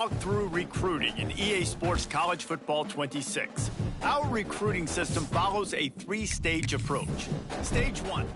Walk through recruiting in EA Sports College Football 26. Our recruiting system follows a three-stage approach. Stage 1.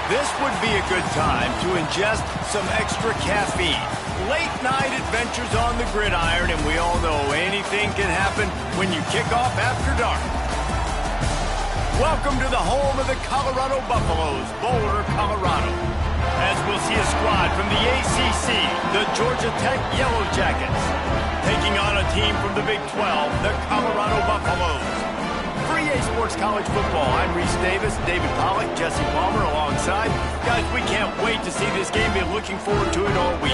This would be a good time to ingest some extra caffeine. Late night adventures on the gridiron, and we all know anything can happen when you kick off after dark. Welcome to the home of the Colorado Buffaloes, Boulder, Colorado. As we'll see a squad from the ACC, the Georgia Tech Yellow Jackets, taking on a team from the Big 12, the Colorado Buffaloes. For EA Sports College Football, I'm Reese Davis, David Pollack, Jesse Palmer alongside. Guys, we can't wait to see this game. Been looking forward to it all week.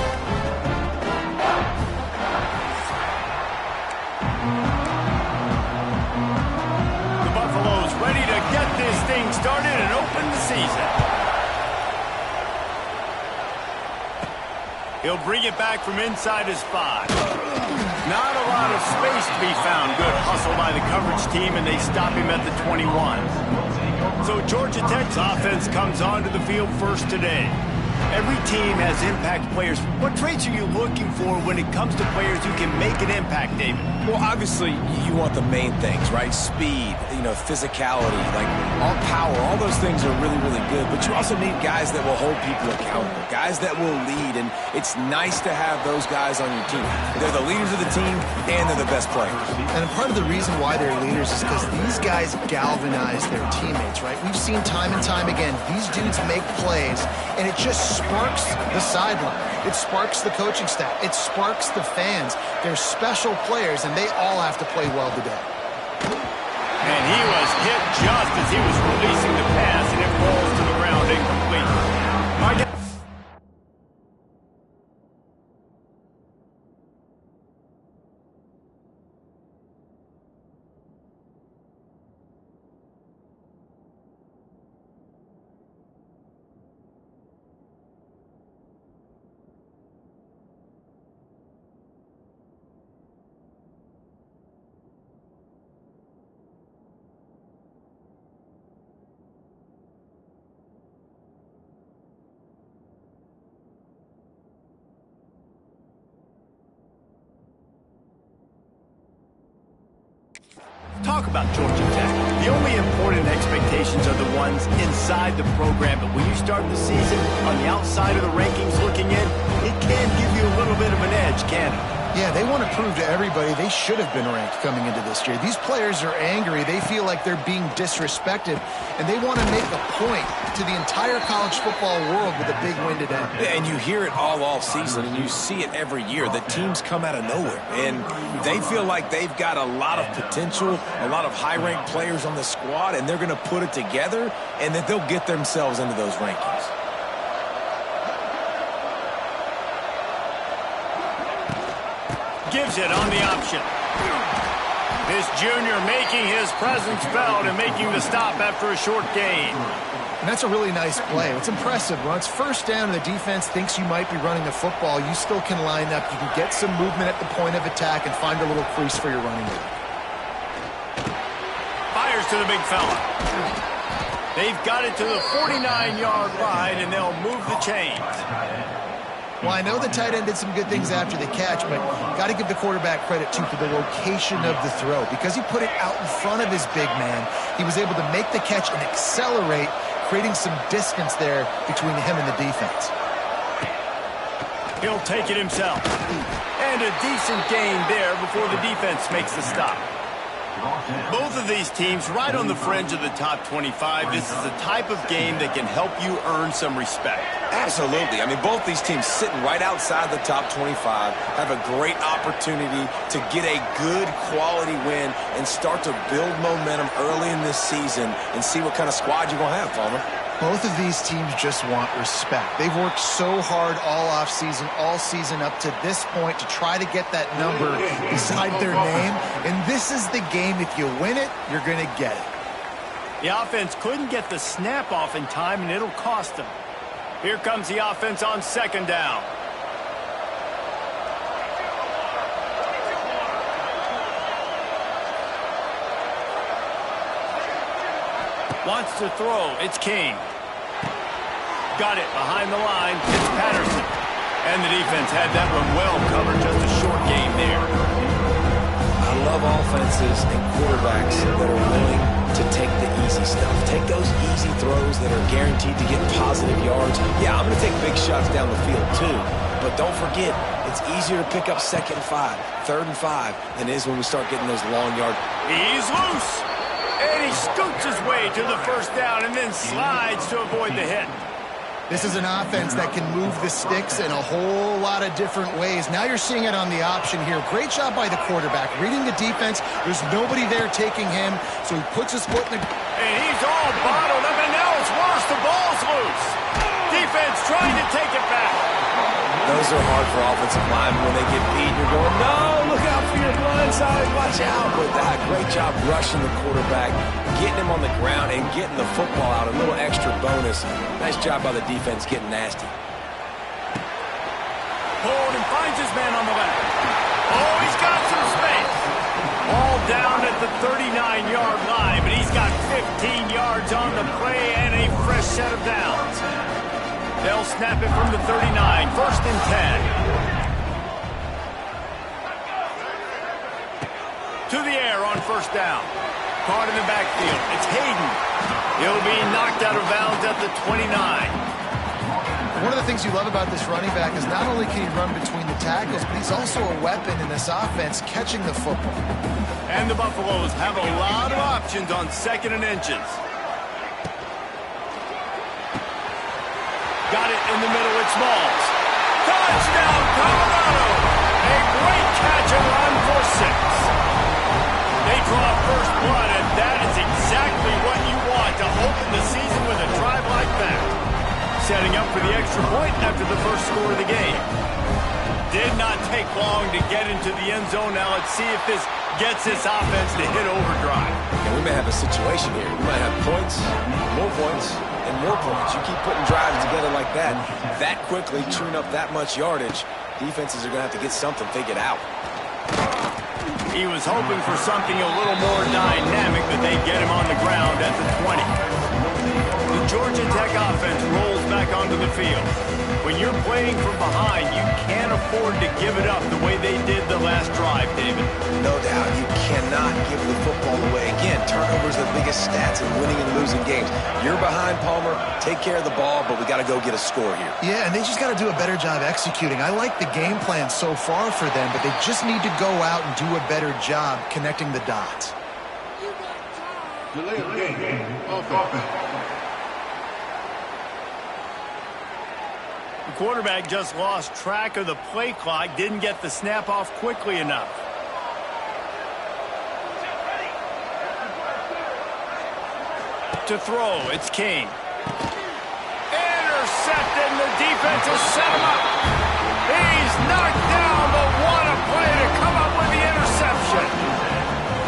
The Buffaloes ready to get this thing started and open the season. He'll bring it back from inside his 5. Not a lot of space to be found. Good hustle by the coverage team, and they stop him at the 21. So Georgia Tech's offense comes onto the field first today. Every team has impact players. What traits are you looking for when it comes to players who can make an impact, David? Well, obviously, you want the main things, right? Speed, physicality, like all power. All those things are really, really good. But you also need guys that will hold people accountable, guys that will lead. And it's nice to have those guys on your team. They're the leaders of the team, and they're the best players. And part of the reason why they're leaders is because these guys galvanize their teammates, right? We've seen time and time again, these dudes make plays, and it just sparks the sideline. It sparks the coaching staff. It sparks the fans. They're special players, and they all have to play well today. And he was hit just as he was releasing the pass, and it falls to the ground incomplete. Talk about Georgia Tech. The only important expectations are the ones inside the program, but when you start the season on the outside of the rankings looking in, it can give you a little bit of an edge, can it? Yeah, they want to prove to everybody they should have been ranked coming into this year. These players are angry. They feel like they're being disrespected, and they want to make a point to the entire college football world with a big win today. Yeah, and you hear it all season, and you see it every year. The teams come out of nowhere, and they feel like they've got a lot of potential, a lot of high-ranked players on the squad, and they're going to put it together, and that they'll get themselves into those rankings. Gives it on the option. This junior making his presence felt and making the stop after a short gain. And that's a really nice play. It's impressive. When it's first down and the defense thinks you might be running the football, you still can line up. You can get some movement at the point of attack and find a little crease for your running back. Fires to the big fella. They've got it to the 49-yard line, and they'll move the chains. Well, I know the tight end did some good things after the catch, but got to give the quarterback credit, too, for the location of the throw. Because he put it out in front of his big man, he was able to make the catch and accelerate, creating some distance there between him and the defense. He'll take it himself. And a decent gain there before the defense makes the stop. Both of these teams right on the fringe of the top 25. This is the type of game that can help you earn some respect. Absolutely. I mean, both these teams sitting right outside the top 25 have a great opportunity to get a good quality win and start to build momentum early in this season and see what kind of squad you're going to have, Palmer. Both of these teams just want respect. They've worked so hard all season up to this point to try to get that number beside their name. And this is the game. If you win it, you're going to get it. The offense couldn't get the snap off in time, and it'll cost them. Here comes the offense on second down. Wants to throw. It's King. Got it behind the line. It's Patterson. And the defense had that one well covered. Just a short game there. I love offenses and quarterbacks that are willing to take the easy stuff. Take those easy throws that are guaranteed to get positive yards. Yeah, I'm going to take big shots down the field too, but don't forget, it's easier to pick up 2nd and 5, 3rd and 5 than it is when we start getting those long yards. He's loose, and he scoots his way to the first down and then slides to avoid the hit. This is an offense that can move the sticks in a whole lot of different ways. Now you're seeing it on the option here. Great job by the quarterback. Reading the defense, there's nobody there taking him, so he puts his foot in the... And he's all bottled up, and now it's worse. The ball's loose. Defense trying to take it back. Those are hard for offensive linemen when they get beat. You're going, no, look out for your blind side, watch out. But great job rushing the quarterback, getting him on the ground, and getting the football out. A little extra bonus. Nice job by the defense getting nasty. Hold and finds his man on the left. Oh, he's got some space. All down at the 39-yard line, but he's got 15 yards on the play and a fresh set of downs. They'll snap it from the 39, 1st and 10. To the air on 1st down. Caught in the backfield. It's Hayden. He'll be knocked out of bounds at the 29. One of the things you love about this running back is not only can he run between the tackles, but he's also a weapon in this offense catching the football. And the Buffaloes have a lot of options on 2nd and inches. Got it in the middle, it's Smalls. Touchdown, Colorado! A great catch and run for 6. They draw first blood, and that is exactly what you want to open the season with a drive like that. Setting up for the extra point after the first score of the game. Did not take long to get into the end zone. Now let's see if this gets this offense to hit overdrive. And we may have a situation here. We might have points, more points, and more points. You keep putting drives together like that quickly, chewing up that much yardage, defenses are going to have to get something figured out. He was hoping for something a little more dynamic, but they get him on the ground at the 20. The Georgia Tech offense rolls back onto the field. When you're playing from behind, you can't afford to give it up the way they did the last drive, David. No doubt, you cannot give the football away. Again, turnovers are the biggest stats in winning and losing games. You're behind, Palmer, take care of the ball, but we got to go get a score here. Yeah, and they just got to do a better job executing. I like the game plan so far for them, but they just need to go out and do a better job connecting the dots. Delay of game. Offense. The quarterback just lost track of the play clock, didn't get the snap off quickly enough. To throw, it's King. Intercepted, and the defense has set him up. He's knocked down, but what a play to come up with the interception.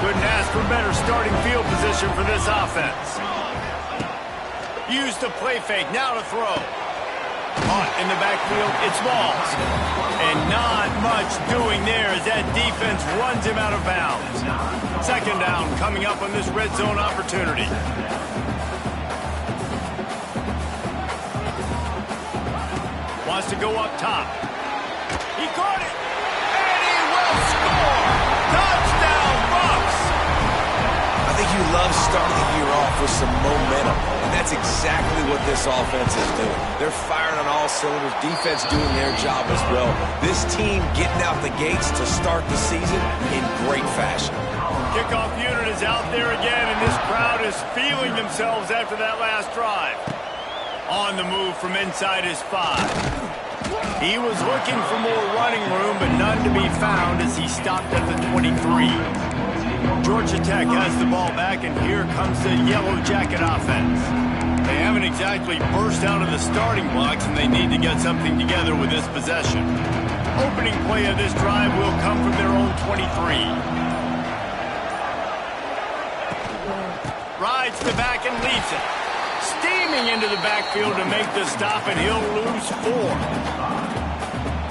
Couldn't ask for better starting field position for this offense. Used the play fake, now to throw. Caught in the backfield, it's Smalls. And not much doing there as that defense runs him out of bounds. 2nd down coming up on this red zone opportunity. Wants to go up top. He caught it, and he will score. Touchdown, Bucks! I think you love starting the year off with some momentum, and that's exactly what this offense is doing. They're firing on all cylinders, defense doing their job as well. This team getting out the gates to start the season in great fashion. Kickoff unit is out there again, and this crowd is feeling themselves after that last drive. On the move from inside his 5. He was looking for more running room, but none to be found as he stopped at the 23. Georgia Tech has the ball back, and here comes the Yellow Jacket offense. They haven't exactly burst out of the starting blocks, and they need to get something together with this possession. Opening play of this drive will come from their own 23. Rides the back and leads it. Steaming into the backfield to make the stop, and he'll lose 4.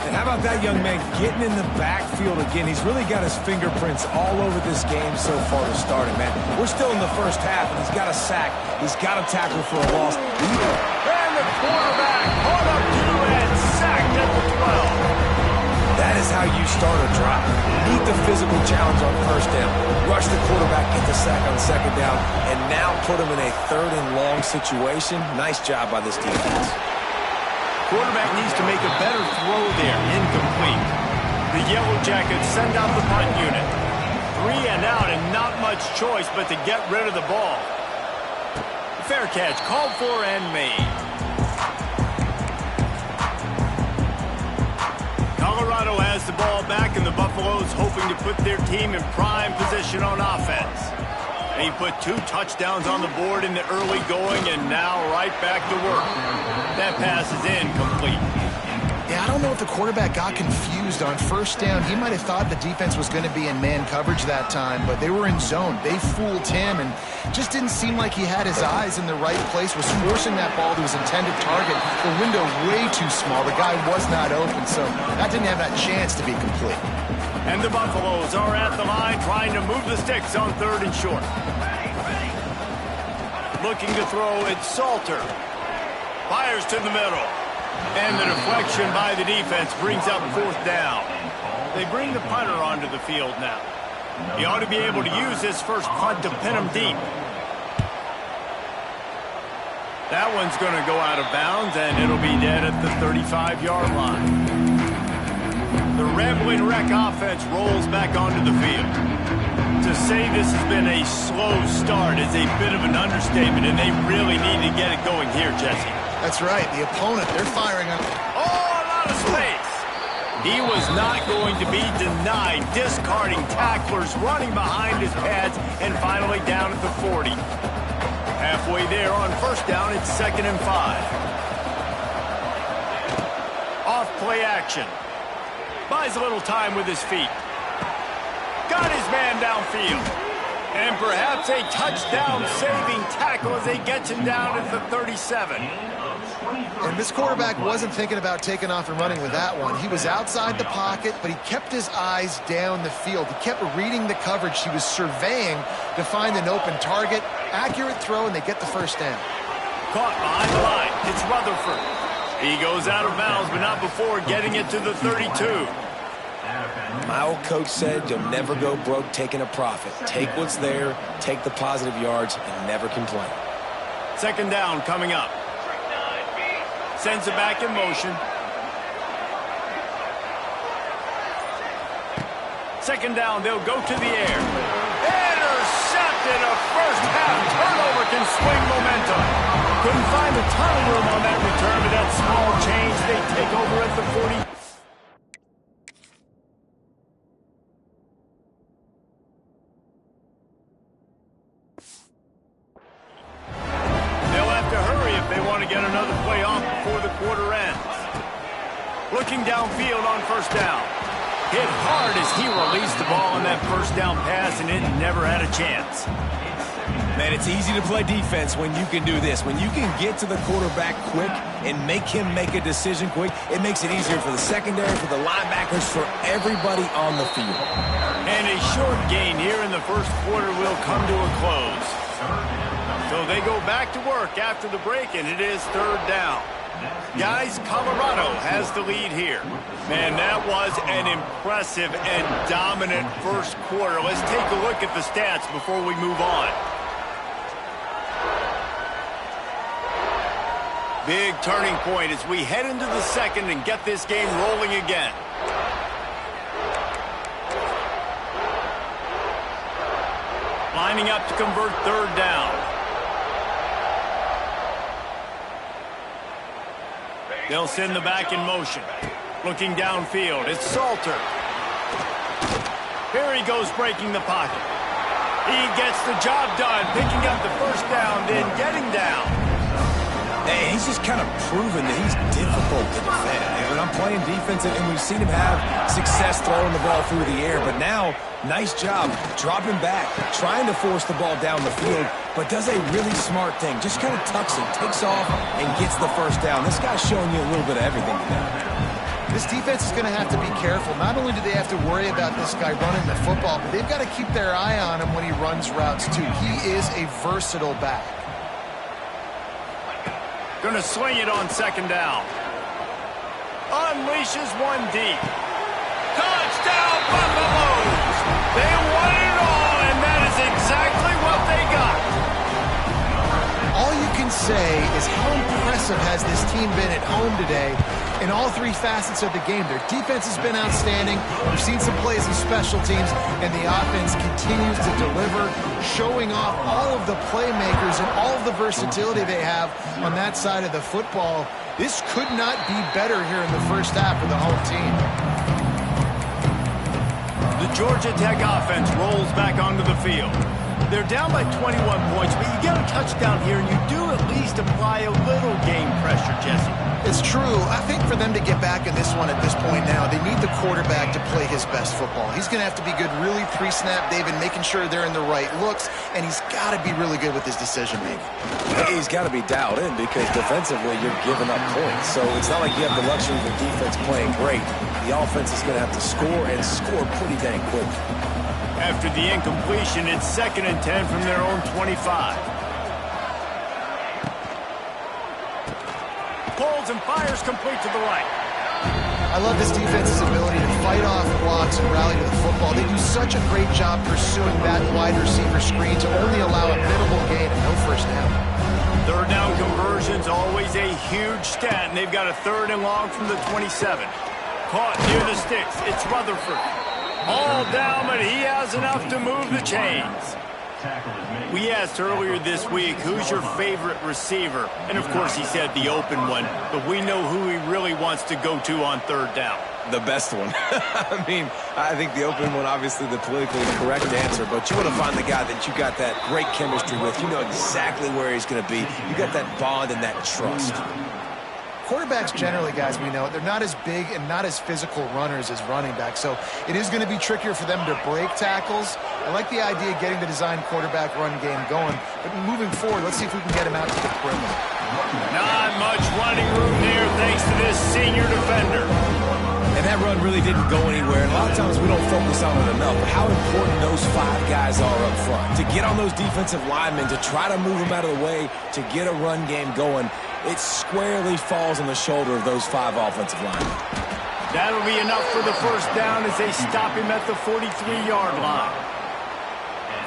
And how about that young man getting in the backfield again? He's really got his fingerprints all over this game so far to start it, man. We're still in the first half, and he's got a sack. He's got a tackle for a loss. And the quarterback caught up to and sacked at the 12. That is how you start a drive. Meet the physical challenge on first down. Rush the quarterback, get the sack on second down, and now put him in a 3rd and long situation. Nice job by this defense. Quarterback needs to make a better throw there. Incomplete. The Yellow Jackets send out the punt unit. 3 and out and not much choice but to get rid of the ball. Fair catch called for and made. Colorado has the ball back, and the Buffaloes hoping to put their team in prime position on offense. He put 2 touchdowns on the board in the early going, and now right back to work. That pass is incomplete. Yeah, I don't know if the quarterback got confused on first down. He might have thought the defense was going to be in man coverage that time, but they were in zone. They fooled him and just didn't seem like he had his eyes in the right place, was forcing that ball to his intended target. The window way too small. The guy was not open, so that didn't have that chance to be complete. And the Buffaloes are at the line trying to move the sticks on 3rd and short. Looking to throw, it's Salter. Fires to the middle. And the deflection by the defense brings up 4th down. They bring the punter onto the field now. He ought to be able to use his first punt to pin him deep. That one's going to go out of bounds, and it'll be dead at the 35-yard line. The Rambling Wreck offense rolls back onto the field. To say this has been a slow start is a bit of an understatement, and they really need to get it going here, Jesse. That's right. The opponent, they're firing on... Oh, a lot of space. He was not going to be denied, discarding tacklers, running behind his pads, and finally down at the 40. Halfway there on first down, it's 2nd and 5. Off play action. Buys a little time with his feet. Got his man downfield. And perhaps a touchdown-saving tackle as they get him down at the 37. And this quarterback wasn't thinking about taking off and running with that one. He was outside the pocket, but he kept his eyes down the field. He kept reading the coverage. He was surveying to find an open target. Accurate throw, and they get the first down. Caught behind the line. It's Rutherford. He goes out of bounds, but not before getting it to the 32. My old coach said you'll never go broke taking a profit. Take what's there, take the positive yards, and never complain. 2nd down coming up. Sends it back in motion. 2nd down, they'll go to the air. Intercepted. A first-half turnover can swing momentum. Couldn't find a ton of room on that return, but that small change, they take over at the 40. Get another play off before the quarter ends. Looking downfield on first down. Hit hard as he released the ball on that first down pass, and it never had a chance. Man, it's easy to play defense when you can do this. When you can get to the quarterback quick and make him make a decision quick, it makes it easier for the secondary, for the linebackers, for everybody on the field. And a short gain here in the first quarter will come to a close. So they go back to work after the break, and it is 3rd down. Guys, Colorado has the lead here. Man, that was an impressive and dominant first quarter. Let's take a look at the stats before we move on. Big turning point as we head into the second and get this game rolling again. Lining up to convert 3rd down. They'll send the back in motion. Looking downfield, it's Salter. Here he goes breaking the pocket. He gets the job done, picking up the first down, then getting down. Hey, he's just kind of proven that he's difficult to defend. And I'm playing defense, and we've seen him have success throwing the ball through the air. But now, nice job dropping back, trying to force the ball down the field, but does a really smart thing. Just kind of tucks it, takes off, and gets the first down. This guy's showing you a little bit of everything today. This defense is going to have to be careful. Not only do they have to worry about this guy running the football, but they've got to keep their eye on him when he runs routes, too. He is a versatile back. Going to swing it on 2nd down. Unleashes one deep. say is how impressive has this team been at home today in all three facets of the game. Their defense has been outstanding. We've seen some plays in special teams, and the offense continues to deliver, showing off all of the playmakers and all of the versatility they have on that side of the football. This could not be better here in the first half for the home team. The Georgia Tech offense rolls back onto the field. They're down by 21 points, but you get a touchdown here, and you do at least apply a little game pressure, Jesse. It's true. I think for them to get back in this one at this point now, they need the quarterback to play his best football. He's going to have to be good really pre-snap, David, making sure they're in the right looks, and he's got to be really good with his decision-making. He's got to be dialed in because defensively you're giving up points. So it's not like you have the luxury of the defense playing great. The offense is going to have to score and score pretty dang quick. After the incompletion, it's 2nd and 10 from their own 25. Pulls and fires complete to the right. I love this defense's ability to fight off blocks and rally to the football. They do such a great job pursuing that wide receiver screen to only allow a minimal gain and no first down. 3rd down conversion's always a huge stat, and they've got a 3rd and long from the 27. Caught near the sticks. It's Rutherford. All down, but he has enough to move the chains. We asked earlier this week, who's your favorite receiver? And, of course, he said the open one, but we know who he really wants to go to on 3rd down. The best one. I mean, I think the open one, obviously the politically correct answer, but you want to find the guy that you got that great chemistry with. You know exactly where he's going to be. You got that bond and that trust. Quarterbacks generally, guys, we know, they're not as big and not as physical runners as running backs, so it is going to be trickier for them to break tackles. I like the idea of getting the design quarterback run game going, but moving forward, let's see if we can get him out to the perimeter. Not much running room there thanks to this senior defender. And that run really didn't go anywhere. And a lot of times we don't focus on it enough. But how important those 5 guys are up front. To get on those defensive linemen, to try to move them out of the way, to get a run game going, it squarely falls on the shoulder of those 5 offensive linemen. That'll be enough for the first down as they stop him at the 43-yard line.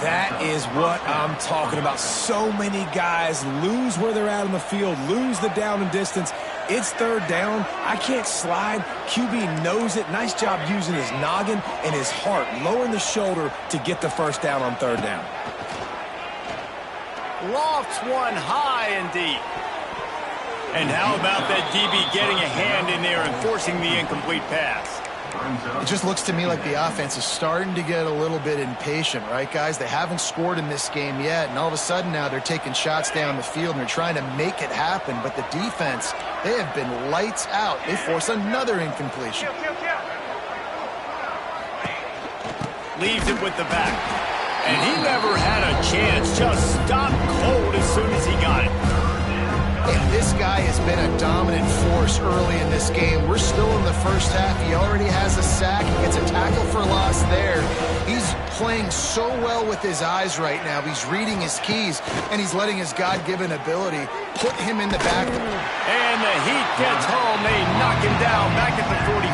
That is what I'm talking about. So many guys lose where they're at on the field, lose the down and distance. It's 3rd down. I can't slide. QB knows it. Nice job using his noggin and his heart, lowering the shoulder to get the first down on 3rd down. Lofts one high and deep. And how about that DB getting a hand in there and forcing the incomplete pass? It just looks to me like the offense is starting to get a little bit impatient, right, guys? They haven't scored in this game yet, and all of a sudden now they're taking shots down the field and they're trying to make it happen. But the defense, they have been lights out. They force another incompletion. Leaves it with the back. And he never had a chance. Just stopped cold as soon as he got it. And this guy has been a dominant force early in this game. We're still in the first half. He already has a sack. He gets a tackle for loss there. He's playing so well with his eyes right now. He's reading his keys, and he's letting his God-given ability put him in the back. And the heat gets home. They knock him down back at the 45.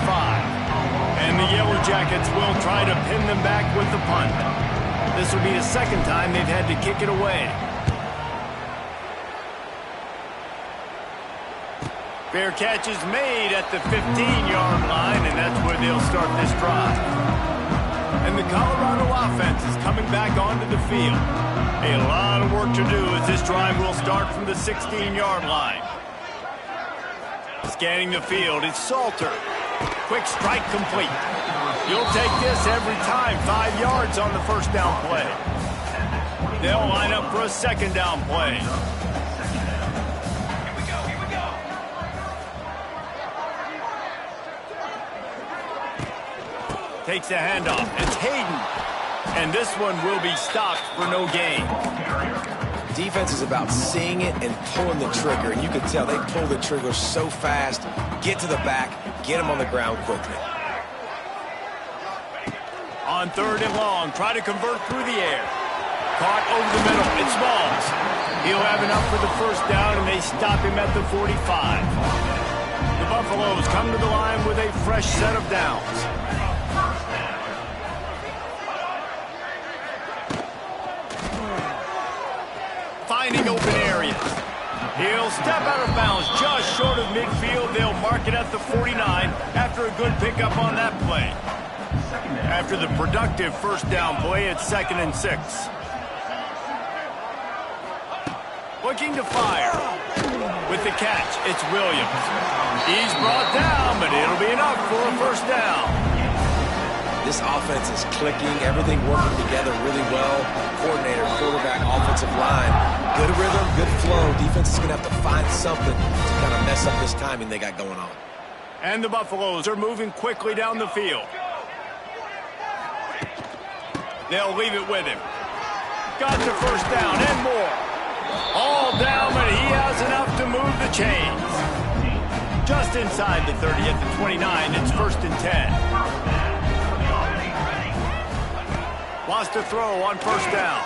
And the Yellow Jackets will try to pin them back with the punt. This will be the 2nd time they've had to kick it away. Fair catch is made at the 15-yard line, and that's where they'll start this drive. And the Colorado offense is coming back onto the field. A lot of work to do as this drive will start from the 16-yard line. Scanning the field, it's Salter. Quick strike complete. You'll take this every time. 5 yards on the first down play. They'll line up for a 2nd down play. Takes a handoff. It's Hayden. And this one will be stopped for no gain. Defense is about seeing it and pulling the trigger. And you can tell they pull the trigger so fast. Get to the back. Get him on the ground quickly. On 3rd and long. Try to convert through the air. Caught over the middle. It's Smalls. He'll have enough for the first down, and they stop him at the 45. The Buffaloes come to the line with a fresh set of downs. Finding open areas. He'll step out of bounds just short of midfield. They'll mark it at the 49 after a good pickup on that play. After the productive first down play, it's 2nd and 6. Looking to fire. With the catch, it's Williams. He's brought down, but it'll be enough for a first down. This offense is clicking, everything working together really well. Coordinator, quarterback, offensive line. Good rhythm, good flow. Defense is going to have to find something to kind of mess up this timing they got going on. And the Buffaloes are moving quickly down the field. They'll leave it with him. Got the first down and more. All down, but he has enough to move the chains. Just inside the 30 at the 29, it's 1st and 10. Wants to throw on first down.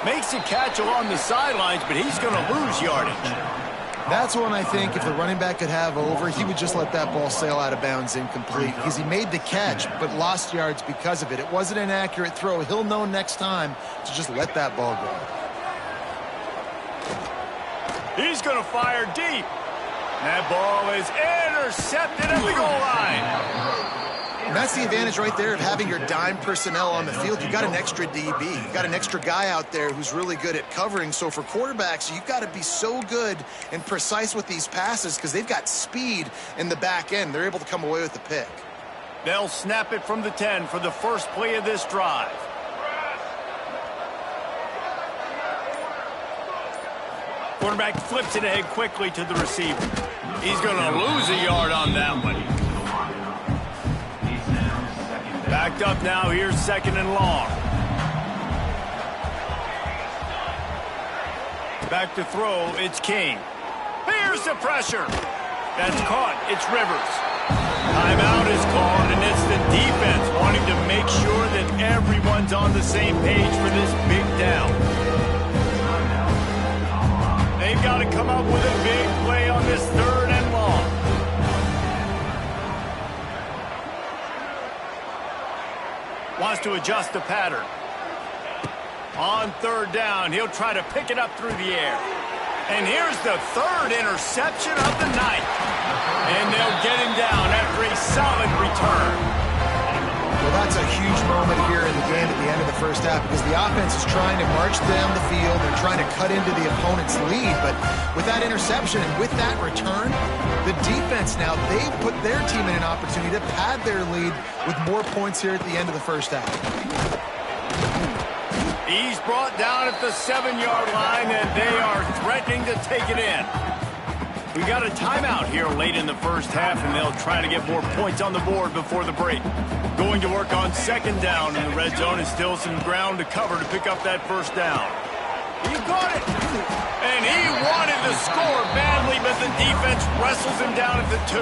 Makes a catch along the sidelines, but he's going to lose yardage. That's one I think if the running back could have over, he would just let that ball sail out of bounds incomplete because he made the catch but lost yards because of it. It wasn't an accurate throw. He'll know next time to just let that ball go. He's going to fire deep. That ball is intercepted at the goal line. And that's the advantage right there of having your dime personnel on the field. You've got an extra DB. You've got an extra guy out there who's really good at covering. So for quarterbacks, you've got to be so good and precise with these passes because they've got speed in the back end. They're able to come away with the pick. They'll snap it from the 10 for the first play of this drive. Quarterback flips it ahead quickly to the receiver. He's going to lose a yard on that one. Backed up now, here's 2nd and long. Back to throw, it's King. Here's the pressure. That's caught, it's Rivers. Timeout is called, and it's the defense wanting to make sure that everyone's on the same page for this big down. They've got to come up with a big play on this 3rd and long. Wants to adjust the pattern. On 3rd down, he'll try to pick it up through the air. And here's the 3rd interception of the night. And they'll get him down after a solid return. Well, that's a huge moment here in the game at the end of the first half because the offense is trying to march down the field. They're trying to cut into the opponent's lead. But with that interception and with that return, the defense now, they've put their team in an opportunity to pad their lead with more points here at the end of the first half. He's brought down at the 7-yard line, and they are threatening to take it in. We got a timeout here late in the first half, and they'll try to get more points on the board before the break. Going to work on 2nd down in the red zone, and still some ground to cover to pick up that first down. He got it, and he wanted to score badly, but the defense wrestles him down at the 2.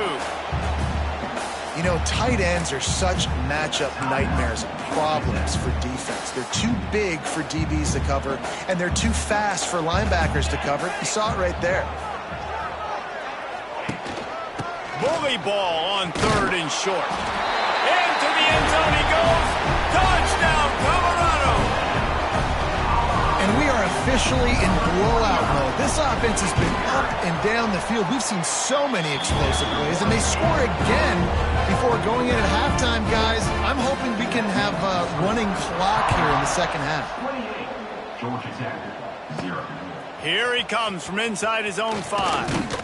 You know, tight ends are such matchup nightmares and problems for defense. They're too big for DBs to cover, and they're too fast for linebackers to cover. You saw it right there. Bully ball on 3rd and short. Into the end zone he goes. Touchdown, Colorado! And we are officially in blowout mode. This offense has been up and down the field. We've seen so many explosive plays, and they score again before going in at halftime, guys. I'm hoping we can have a running clock here in the second half. Here he comes from inside his own 5.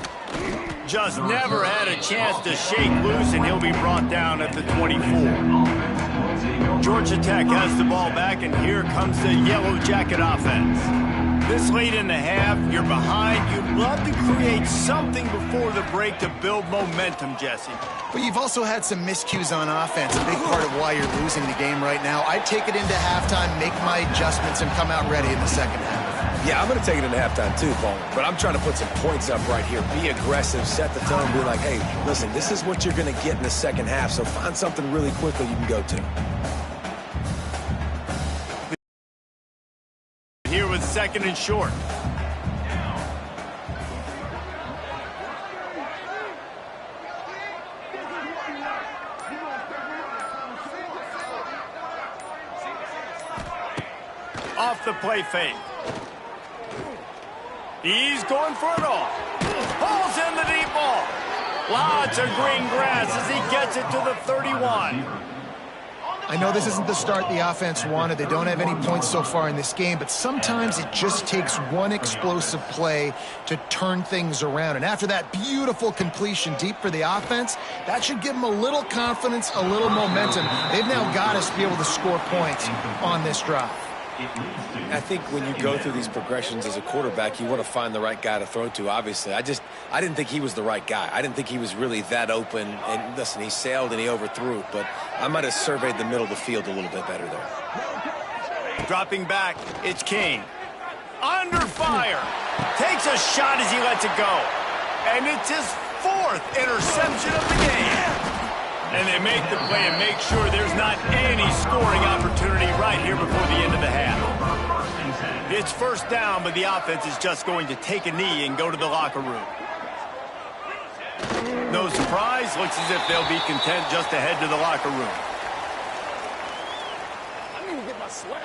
Just never had a chance to shake loose, and he'll be brought down at the 24. Georgia Tech has the ball back, and here comes the Yellow Jacket offense. This late in the half, you're behind. You'd love to create something before the break to build momentum, Jesse. But you've also had some miscues on offense, a big part of why you're losing the game right now. I'd take it into halftime, make my adjustments, and come out ready in the second half. Yeah, I'm going to take it into halftime too, Paul. But I'm trying to put some points up right here. Be aggressive, set the tone, be like, hey, listen, this is what you're going to get in the second half, so find something really quickly you can go to. Here with 2nd and short. Off the play fake. He's going for it all. Pulls in the deep ball. Lots of green grass as he gets it to the 31. I know this isn't the start the offense wanted. They don't have any points so far in this game, but sometimes it just takes one explosive play to turn things around. And after that beautiful completion deep for the offense, that should give them a little confidence, a little momentum. They've now got us to be able to score points on this drive. I think when you go through these progressions as a quarterback, you want to find the right guy to throw to, obviously. I didn't think he was the right guy. I didn't think he was really that open. And listen, he sailed and he overthrew, but I might have surveyed the middle of the field a little bit better there. Dropping back, it's King. Under fire. Takes a shot as he lets it go. And it's his 4th interception of the game. And they make the play and make sure there's not any scoring opportunity right here before the end of the half. It's first down, but the offense is just going to take a knee and go to the locker room. No surprise. Looks as if they'll be content just to head to the locker room. I need to get my swag.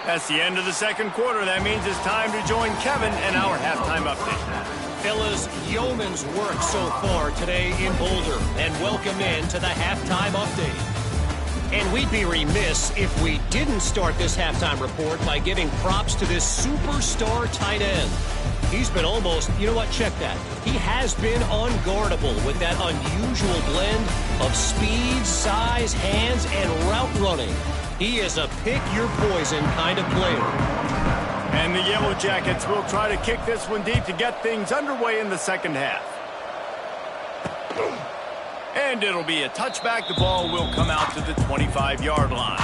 That's the end of the second quarter. That means it's time to join Kevin and our halftime update. Fellas, yeoman's work so far today in Boulder, and welcome in to the halftime update. And we'd be remiss if we didn't start this halftime report by giving props to this superstar tight end. He's been almost, you know what, check that. He has been unguardable with that unusual blend of speed, size, hands, and route running. He is a pick-your-poison kind of player. And the Yellow Jackets will try to kick this one deep to get things underway in the second half. And it'll be a touchback. The ball will come out to the 25-yard line.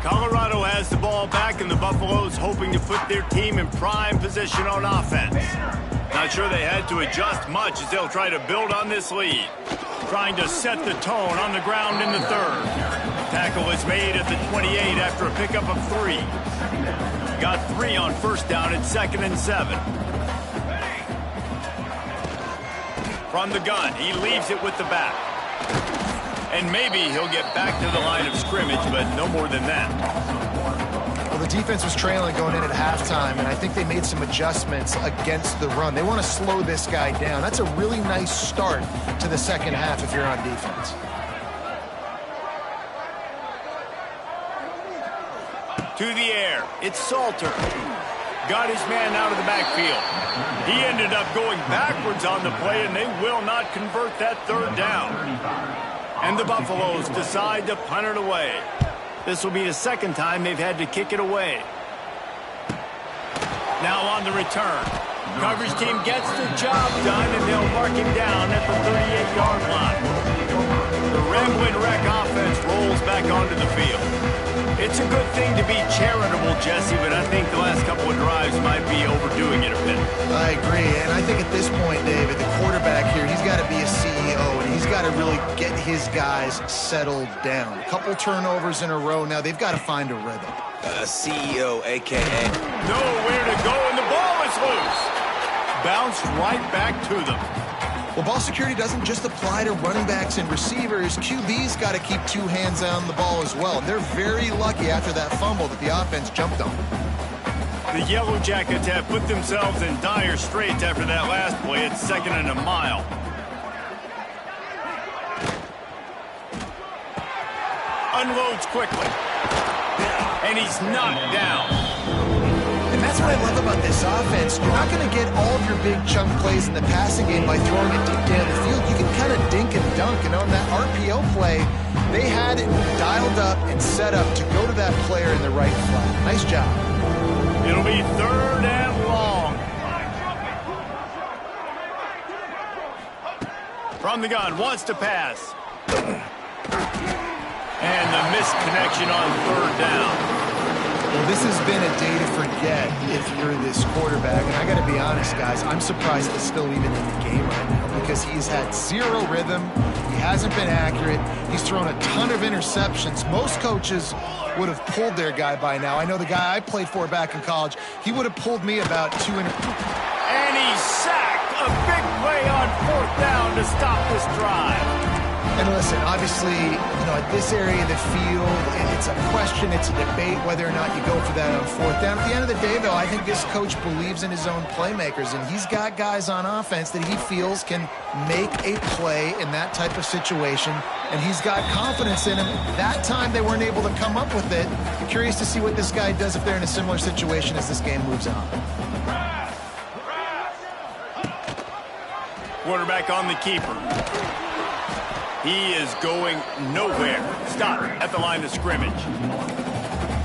Colorado has the ball back, and the Buffaloes hoping to put their team in prime position on offense. Not sure they had to adjust much as they'll try to build on this lead. Trying to set the tone on the ground in the third. Tackle is made at the 28 after a pickup of 3. Got 3 on first down at 2nd and 7. From the gun, he leaves it with the back. And maybe he'll get back to the line of scrimmage, but no more than that. Well, the defense was trailing going in at halftime, and I think they made some adjustments against the run. They want to slow this guy down. That's a really nice start to the second half if you're on defense. To the air, it's Salter. Got his man out of the backfield. He ended up going backwards on the play, and they will not convert that third down. And the Buffaloes decide to punt it away. This will be the second time they've had to kick it away. Now on the return. Coverage team gets the job done, and they'll mark him down at the 38-yard line. The Ramblin' Wreck offense rolls back onto the field. It's a good thing to be charitable, Jesse, but I think the last couple of drives might be overdoing it a bit. I agree, and I think at this point, David, the quarterback here, he's got to be a CEO, and he's got to really get his guys settled down. A couple turnovers in a row now. They've got to find a rhythm. CEO, a.k.a. Nowhere to go, and the ball is loose. Bounced right back to them. Well, ball security doesn't just apply to running backs and receivers. QB's got to keep 2 hands on the ball as well. They're very lucky after that fumble that the offense jumped on. The Yellow Jackets have put themselves in dire straits after that last play. It's 2nd and a mile. Unloads quickly. And he's knocked down. And that's what I love about this offense. You're not going to get all of your big chunk plays in the passing game by throwing it deep down the field. You can kind of dink and dunk. And on that RPO play, they had it dialed up and set up to go to that player in the right flat. Nice job. It'll be 3rd and long. From the gun, wants to pass. And the missed connection on 3rd down. Well, this has been a day to forget if you're this quarterback. And I got to be honest, guys, I'm surprised he's still even in the game right now because he's had 0 rhythm. He hasn't been accurate. He's thrown a ton of interceptions. Most coaches would have pulled their guy by now. I know the guy I played for back in college, he would have pulled me about 2 interceptions. And he's sacked. A big play on 4th down to stop this drive. And listen, obviously, at this area of the field, it's a question, it's a debate whether or not you go for that on fourth down. At the end of the day, though, I think this coach believes in his own playmakers, and he's got guys on offense that he feels can make a play in that type of situation, and he's got confidence in him. That time they weren't able to come up with it. I'm curious to see what this guy does if they're in a similar situation as this game moves on. Quarterback on the keeper. He is going nowhere. Stop at the line of scrimmage.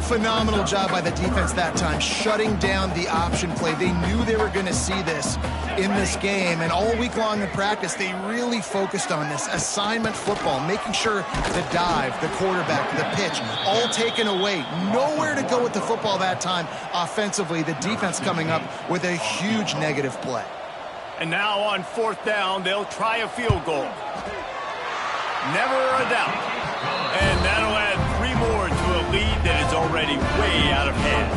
Phenomenal job by the defense that time, shutting down the option play. They knew they were going to see this in this game, and all week long in practice, they really focused on this assignment football, making sure the dive, the quarterback, the pitch, all taken away. Nowhere to go with the football that time offensively. The defense coming up with a huge negative play. And now on fourth down, they'll try a field goal. Never a doubt. And that'll add 3 more to a lead that is already way out of hand.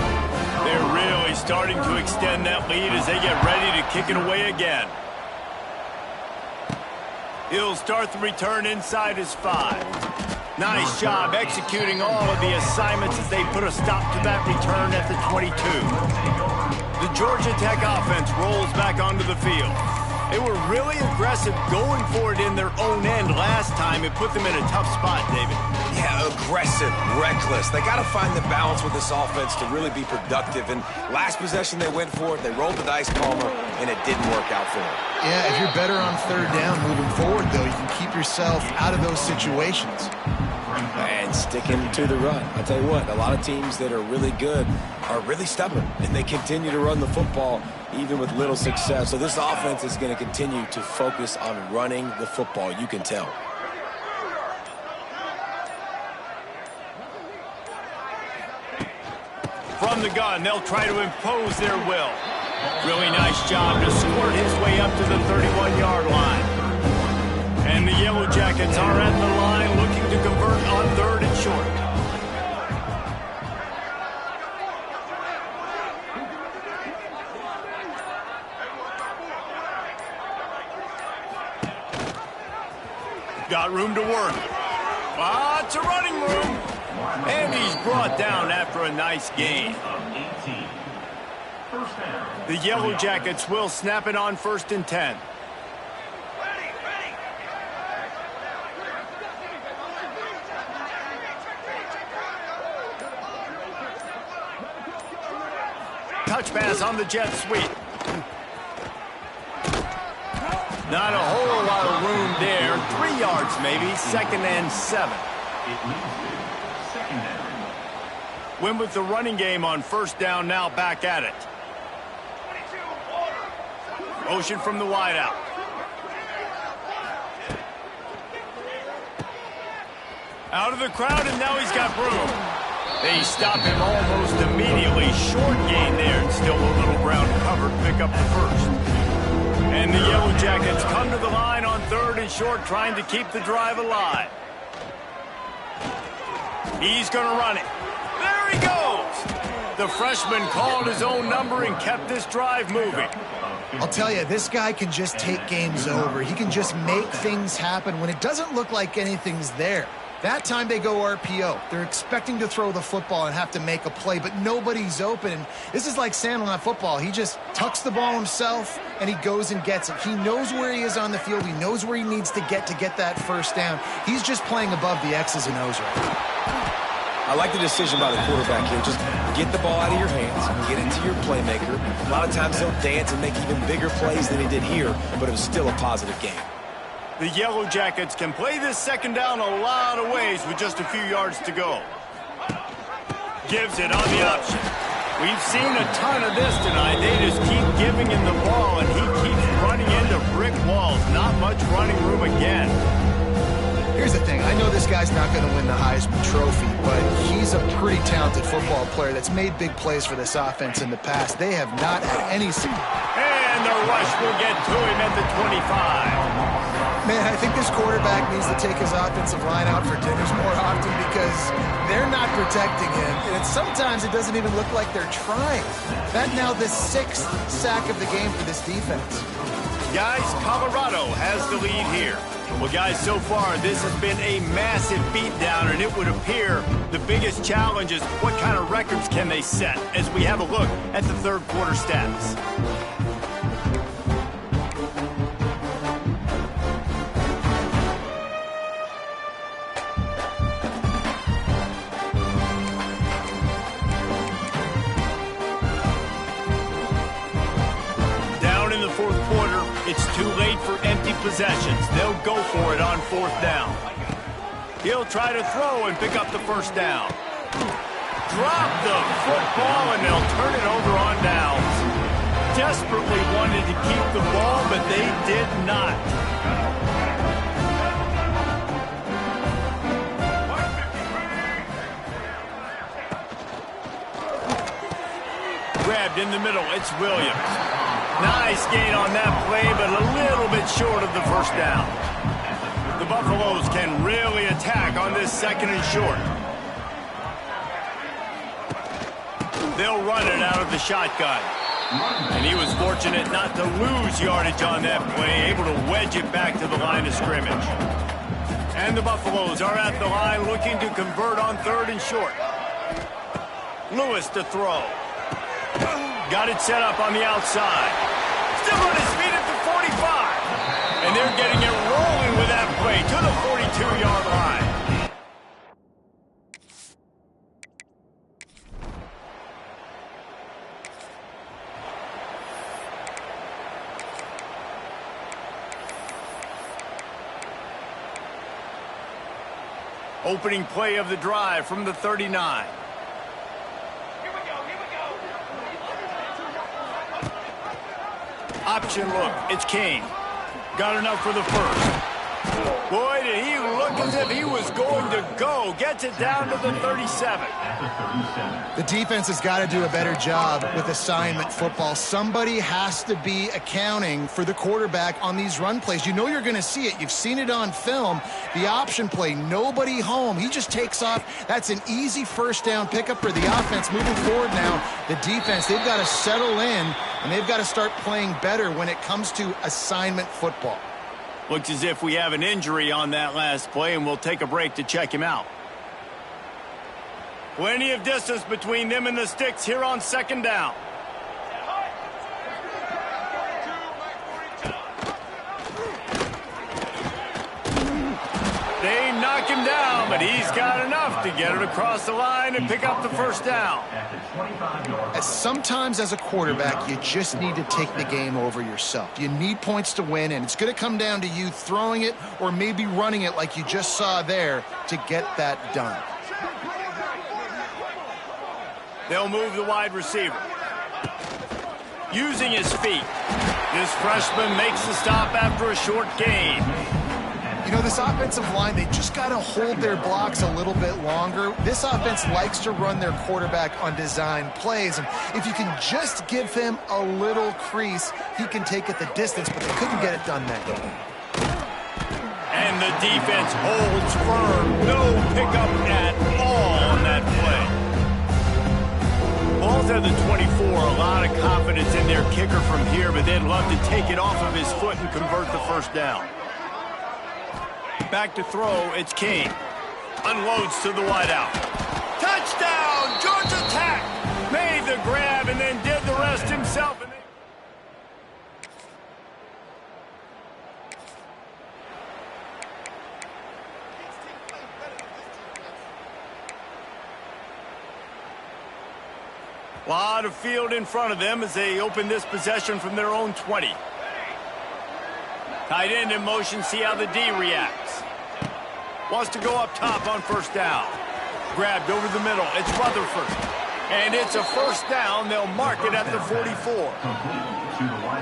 They're really starting to extend that lead as they get ready to kick it away again. He'll start the return inside his 5. Nice job executing all of the assignments as they put a stop to that return at the 22. The Georgia Tech offense rolls back onto the field. They were really aggressive going for it in their own end last time. It put them in a tough spot, David. Yeah, aggressive, reckless. They got to find the balance with this offense to really be productive. And last possession they went for it. They rolled the dice, Palmer, and it didn't work out for them. Yeah, if you're better on third down moving forward, though, you can keep yourself out of those situations. And sticking to the run. I'll tell you what, a lot of teams that are really good are really stubborn, and they continue to run the football even with little success. So this offense is going to continue to focus on running the football. You can tell. From the gun, they'll try to impose their will. Really nice job to squirt his way up to the 31-yard line. And the Yellow Jackets are at the line looking to convert on 3rd and short. Got room to work. Lots of running room. And he's brought down after a nice gain. The Yellow Jackets will snap it on 1st and 10. Touch pass on the jet sweep. Not a whole lot of room there. 3 yards maybe. 2nd and 7. Win with the running game on 1st down, now back at it. Motion from the wideout. Out of the crowd, and now he's got room. They stop him almost immediately. Short gain there, and still a little ground covered. Pick up the 1st. And the Yellow Jackets come to the line on 3rd and short, trying to keep the drive alive. He's going to run it. There he goes! The freshman called his own number and kept this drive moving. I'll tell you, this guy can just take games over. He can just make things happen when it doesn't look like anything's there. That time they go RPO. They're expecting to throw the football and have to make a play, but nobody's open. This is like Sandlot football. He just tucks the ball himself, and he goes and gets it. He knows where he is on the field. He knows where he needs to get that 1st down. He's just playing above the X's and O's right now. I like the decision by the quarterback here. Just get the ball out of your hands, get it to your playmaker. A lot of times he'll dance and make even bigger plays than he did here, but it was still a positive game. The Yellow Jackets can play this 2nd down a lot of ways with just a few yards to go. Gives it on the option. We've seen a ton of this tonight. They just keep giving him the ball, and he keeps running into brick walls. Not much running room again. Here's the thing. I know this guy's not going to win the Heisman Trophy, but he's a pretty talented football player that's made big plays for this offense in the past. They have not had any... And the rush will get to him at the 25. Man, I think this quarterback needs to take his offensive line out for dinners more often because they're not protecting him. And sometimes it doesn't even look like they're trying. That now the 6th sack of the game for this defense. Guys, Colorado has the lead here. Well, guys, so far, this has been a massive beatdown, and it would appear the biggest challenge is what kind of records can they set as we have a look at the third quarter stats. Fourth quarter, it's too late for empty possessions. They'll go for it on fourth down. He'll try to throw and pick up the first down. Drop the football, and they'll turn it over on downs. Desperately wanted to keep the ball, but they did not. Grabbed in the middle, it's Williams. Nice gain on that play, but a little bit short of the first down. The Buffaloes can really attack on this second and short. They'll run it out of the shotgun. And he was fortunate not to lose yardage on that play, able to wedge it back to the line of scrimmage. And the Buffaloes are at the line looking to convert on third and short. Lewis to throw. Got it set up on the outside. Still on his feet at the 45. And they're getting it rolling with that play to the 42-yard line. Opening play of the drive from the 39. Option look, it's Kane. Got enough for the first. Boy, did he look as if he was going to go. Gets it down to the 37. The defense has got to do a better job with assignment football. Somebody has to be accounting for the quarterback on these run plays. You know you're going to see it. You've seen it on film. The option play, nobody home. He just takes off. That's an easy first down pickup for the offense. Moving forward now, the defense, they've got to settle in, and they've got to start playing better when it comes to assignment football. Looks as if we have an injury on that last play, and we'll take a break to check him out. Plenty of distance between them and the sticks here on second down. They knock him down, but he's got enough to get it across the line and pick up the first down. Sometimes as a quarterback, you just need to take the game over yourself. You need points to win, and it's going to come down to you throwing it or maybe running it like you just saw there to get that done. They'll move the wide receiver. Using his feet, this freshman makes the stop after a short gain. You know, this offensive line, they just got to hold their blocks a little bit longer. This offense likes to run their quarterback on design plays, and if you can just give him a little crease, he can take it the distance, but they couldn't get it done that game. And the defense holds firm. No pickup at all on that play. Ball's at the 24. A lot of confidence in their kicker from here, but they'd love to take it off of his foot and convert the first down. Back to throw, it's King. Unloads to the wideout. Touchdown, Georgia Tech! Made the grab and then did the rest himself. A lot of field in front of them as they open this possession from their own 20. Tight end in motion, see how the D reacts. Wants to go up top on first down. Grabbed over the middle, it's Rutherford. And it's a first down, they'll mark it at the 44.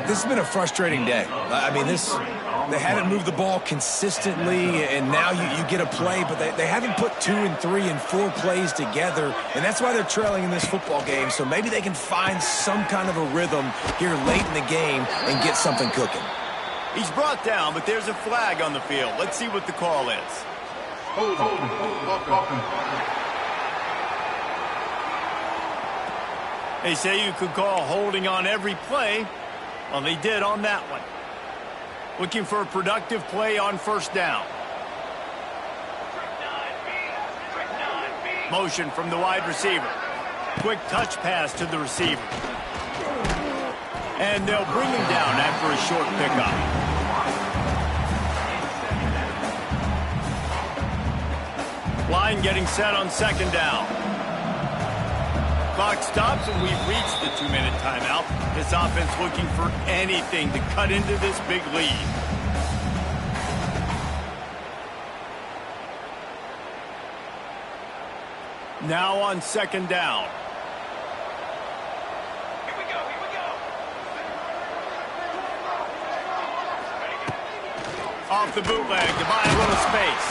This has been a frustrating day. I mean, they haven't moved the ball consistently, and now you get a play, but they haven't put 2 and 3 and 4 plays together, and that's why they're trailing in this football game. So maybe they can find some kind of a rhythm here late in the game and get something cooking. He's brought down, but there's a flag on the field. Let's see what the call is. They say you could call holding on every play. Well, they did on that one. Looking for a productive play on first down. Motion from the wide receiver. Quick touch pass to the receiver. And they'll bring him down after a short pickup. Line getting set on second down. Clock stops and we've reached the 2-minute timeout. This offense looking for anything to cut into this big lead. Now on second down. Here we go. Off the bootleg to buy a little space.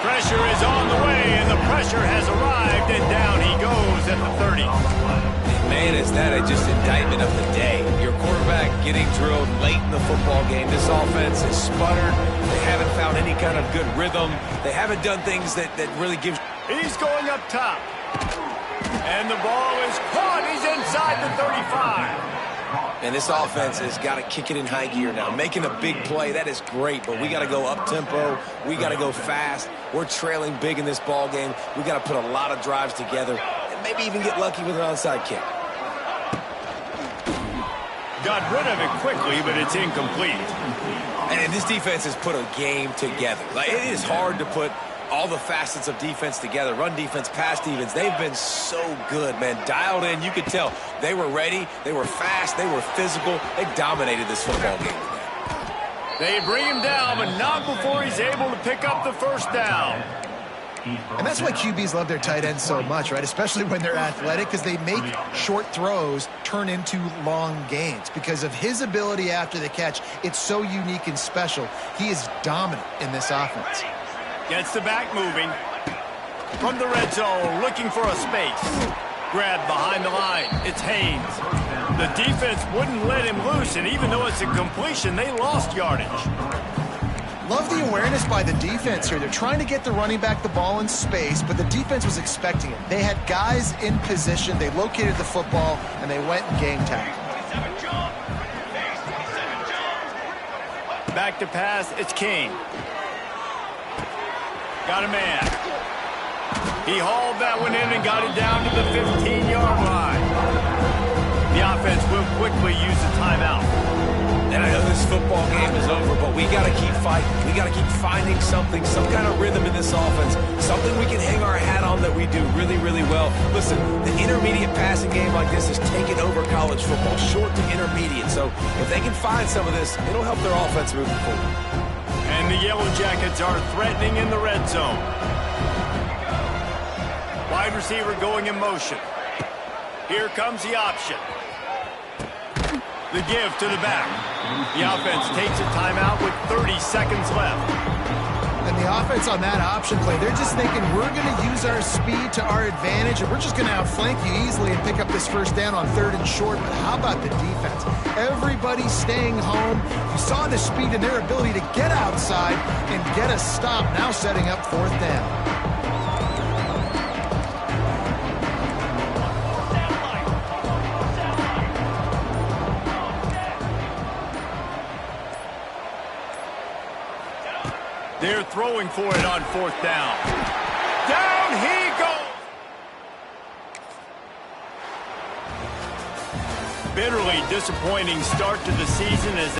Pressure is on the way, and the pressure has arrived, and down he goes at the 30. Man, is that just indictment of the day. Your quarterback getting drilled late in the football game. This offense is sputtered. They haven't found any kind of good rhythm. They haven't done things that really give. He's going up top. And the ball is caught. He's inside the 35. And this offense has got to kick it in high gear now. Making a big play, that is great, but we got to go up-tempo. We got to go fast. We're trailing big in this ball game. We got to put a lot of drives together and maybe even get lucky with an onside kick. Got rid of it quickly, but it's incomplete. And this defense has put a game together. Like, it is hard to put all the facets of defense together. Run defense, pass defense. They've been so good, man. Dialed in. You could tell they were ready. They were fast. They were physical. They dominated this football game. They bring him down, but not before he's able to pick up the first down. And that's why QBs love their tight ends so much, right? Especially when they're athletic, because they make short throws turn into long gains. Because of his ability after the catch, it's so unique and special. He is dominant in this offense. Gets the back moving. From the red zone, looking for a space. Grabbed behind the line. It's Haynes. The defense wouldn't let him loose, and even though it's a completion, they lost yardage. Love the awareness by the defense here. They're trying to get the running back the ball in space, but the defense was expecting it. They had guys in position. They located the football, and they went and game tagged. Back to pass. It's King. Got a man. He hauled that one in and got it down to the 15-yard line. The offense will quickly use the timeout. And I know this football game is over, but we got to keep fighting. We got to keep finding something, some kind of rhythm in this offense, something we can hang our hat on that we do really, really well. Listen, the intermediate passing game like this is taking over college football, short to intermediate. So if they can find some of this, it'll help their offense moving forward. And the Yellow Jackets are threatening in the red zone. Wide receiver going in motion. Here comes the option. The give to the back. The offense takes a timeout with 30 seconds left. And the offense on that option play, they're just thinking we're going to use our speed to our advantage, and we're just going to outflank you easily and pick up this first down on 3rd and short. But how about the defense? Everybody's staying home. You saw the speed and their ability to get outside and get a stop, now setting up 4th down. They're throwing for it on 4th down. Down he goes! Bitterly disappointing start to the season as